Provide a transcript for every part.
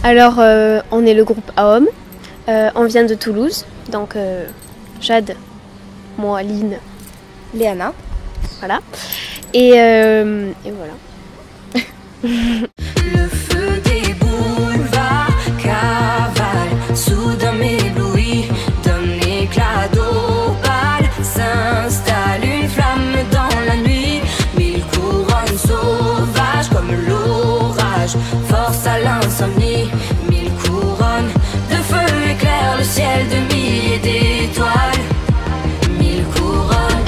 Alors, on est le groupe AOM. On vient de Toulouse. Donc, Jade, moi, Lynn, Léana. Voilà. Et voilà. Le feu des boulevards cavale, soudain m'éblouit d'un éclat d'opale. S'installe une flamme dans la nuit, mille couronnes sauvages comme l'orage, force à l'insomnie. Mille couronnes de feu éclairent le ciel de milliers d'étoiles. Mille couronnes.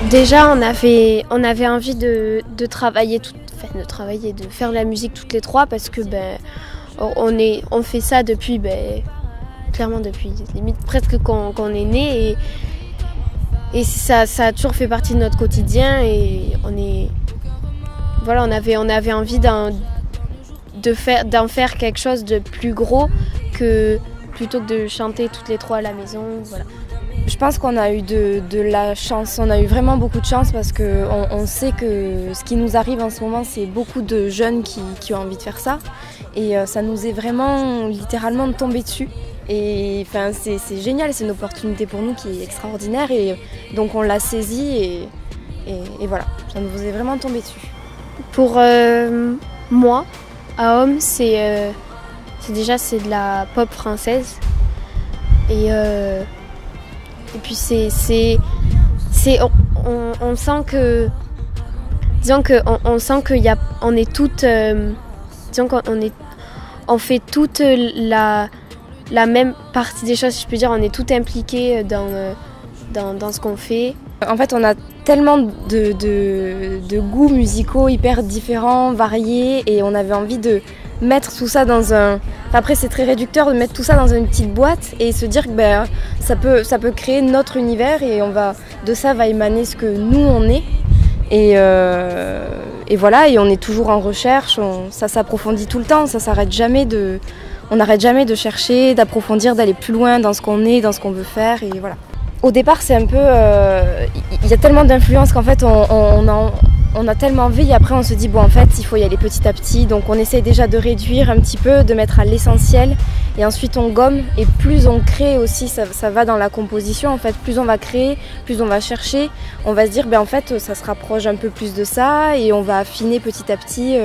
Déjà, on avait envie de travailler, de faire de la musique toutes les trois parce que on fait ça depuis, clairement depuis limite presque quand on est né et ça a toujours fait partie de notre quotidien et on avait envie d'en faire quelque chose de plus gros plutôt que de chanter toutes les trois à la maison, voilà. Je pense qu'on a eu de la chance, on a eu vraiment beaucoup de chance parce qu'on sait que ce qui nous arrive en ce moment, c'est beaucoup de jeunes qui ont envie de faire ça. Et ça nous est vraiment littéralement tombé dessus. Et enfin, c'est génial, c'est une opportunité pour nous qui est extraordinaire. Et donc on l'a saisie et voilà, ça nous est vraiment tombé dessus. Pour moi, AOM, c'est de la pop française. Et puis on sent que, disons que on sent on est toutes, disons on fait toute la même partie des choses, si je peux dire, on est toutes impliquées dans ce qu'on fait. En fait, on a tellement de goûts musicaux hyper différents, variés, et on avait envie de mettre tout ça dans un... Après, c'est très réducteur de mettre tout ça dans une petite boîte et se dire que ça peut créer notre univers et de ça va émaner ce que nous on est. Et voilà, et on est toujours en recherche, ça s'approfondit tout le temps, on n'arrête jamais de chercher, d'approfondir, d'aller plus loin dans ce qu'on est, dans ce qu'on veut faire, et voilà. Au départ, c'est un peu... Il y a tellement d'influences qu'en fait, on a tellement envie et après on se dit bon en fait il faut y aller petit à petit, donc on essaye déjà de réduire un petit peu, de mettre à l'essentiel et ensuite on gomme et plus on crée aussi, ça va dans la composition en fait, plus on va créer, plus on va chercher, on va se dire en fait ça se rapproche un peu plus de ça et on va affiner petit à petit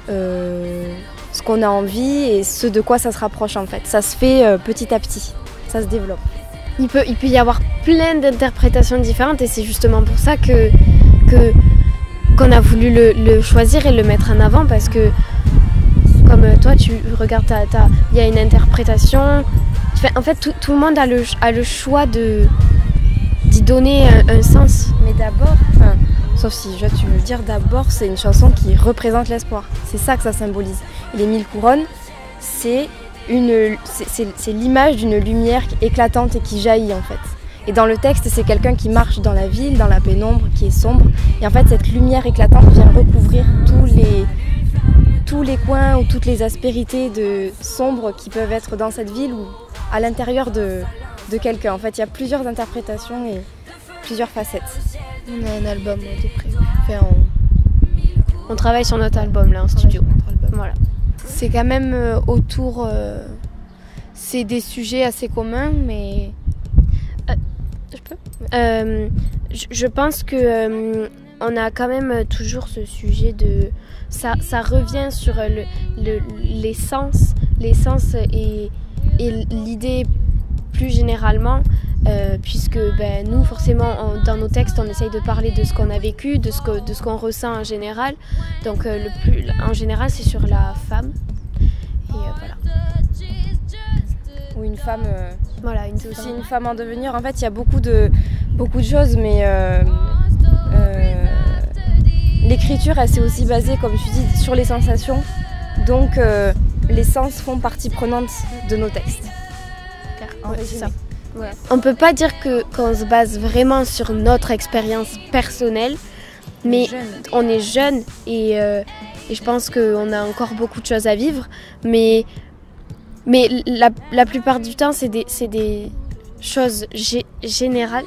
ce qu'on a envie et ce de quoi ça se rapproche en fait, ça se fait petit à petit, ça se développe. Il peut y avoir plein d'interprétations différentes et c'est justement pour ça qu'on a voulu le choisir et le mettre en avant parce que comme toi tu regardes il y a une interprétation, en fait tout le monde a le choix d'y donner un sens. Mais d'abord, sauf si tu veux dire d'abord, c'est une chanson qui représente l'espoir, c'est ça que ça symbolise. Les mille couronnes, c'est l'image d'une lumière éclatante et qui jaillit en fait. Et dans le texte, c'est quelqu'un qui marche dans la ville, dans la pénombre, qui est sombre. Et en fait, cette lumière éclatante vient recouvrir tous les coins ou toutes les aspérités sombres qui peuvent être dans cette ville ou à l'intérieur de quelqu'un. En fait, il y a plusieurs interprétations et plusieurs facettes. On a un album de prévu. On travaille sur notre album là en studio. Voilà. C'est quand même autour... c'est des sujets assez communs, mais... Je peux je pense que on a quand même toujours ce sujet de... Ça revient sur l'essence et l'idée plus généralement, puisque nous, forcément, dans nos textes, on essaye de parler de ce qu'on a vécu, de ce qu'on ressent en général. Donc, en général, c'est sur la femme. Et voilà. Ou une femme... Voilà, c'est aussi une femme en devenir. En fait, il y a beaucoup de choses, mais l'écriture, elle s'est aussi basée, comme tu dis, sur les sensations. Donc, les sens font partie prenante de nos textes. Ouais, c'est ça. Ouais. On peut pas dire qu'on se base vraiment sur notre expérience personnelle, mais on est jeune et je pense qu'on a encore beaucoup de choses à vivre. Mais la plupart du temps, c'est des chose générale.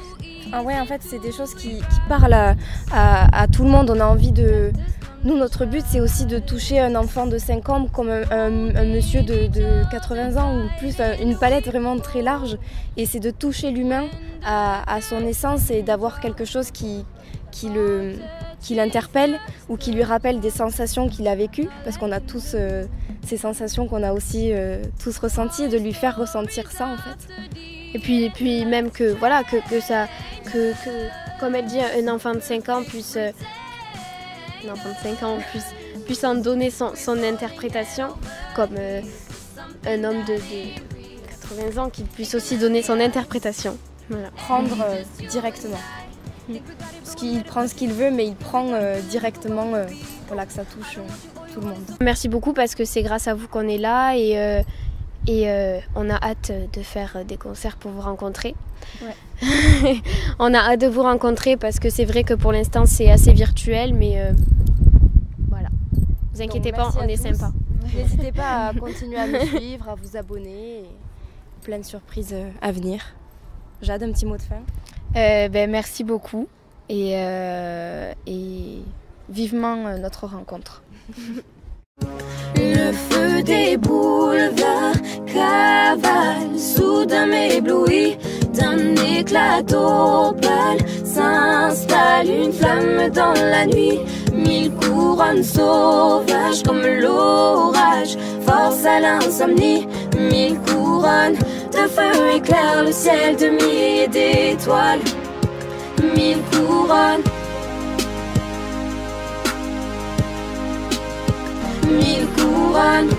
Ah ouais, en fait, c'est des choses qui parlent à tout le monde. On a envie de... Nous, notre but, c'est aussi de toucher un enfant de 5 ans comme un monsieur de 80 ans ou plus, une palette vraiment très large. Et c'est de toucher l'humain à son essence et d'avoir quelque chose qui l'interpelle ou qui lui rappelle des sensations qu'il a vécues. Parce qu'on a tous ces sensations qu'on a aussi tous ressenties, et de lui faire ressentir ça, en fait. Et puis même que, voilà, que comme elle dit, un enfant de 5 ans puisse... puisse en donner son interprétation, comme un homme de 80 ans qui puisse aussi donner son interprétation. Voilà. Prendre directement. Parce qu'il prend ce qu'il veut, mais il prend directement, voilà, que ça touche tout le monde. Merci beaucoup parce que c'est grâce à vous qu'on est là et on a hâte de faire des concerts pour vous rencontrer. Ouais. On a hâte de vous rencontrer parce que c'est vrai que pour l'instant c'est assez virtuel, mais voilà. Vous inquiétez pas, on est sympa. N'hésitez pas à continuer à nous suivre, à vous abonner. Et plein de surprises à venir. Jade, un petit mot de fin. Merci beaucoup et vivement notre rencontre. Le feu des boulevards cavale, soudain m'éblouit d'un éclat d'opale. S'installe une flamme dans la nuit, 1000 couronnes sauvages comme l'orage, force à l'insomnie. 1000 couronnes de feu éclairent le ciel de milliers d'étoiles. 1000 couronnes. 1000 couronnes.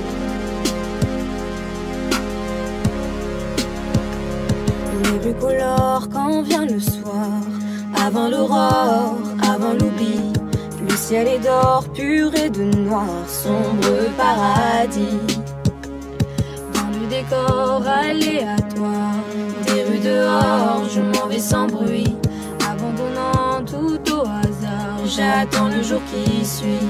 Les rues colorent quand vient le soir, avant l'aurore, avant l'oubli. Le ciel est d'or pur et de noir, sombre paradis. Dans le décor aléatoire des rues dehors, je m'en vais sans bruit, abandonnant tout au hasard. J'attends le jour qui suit.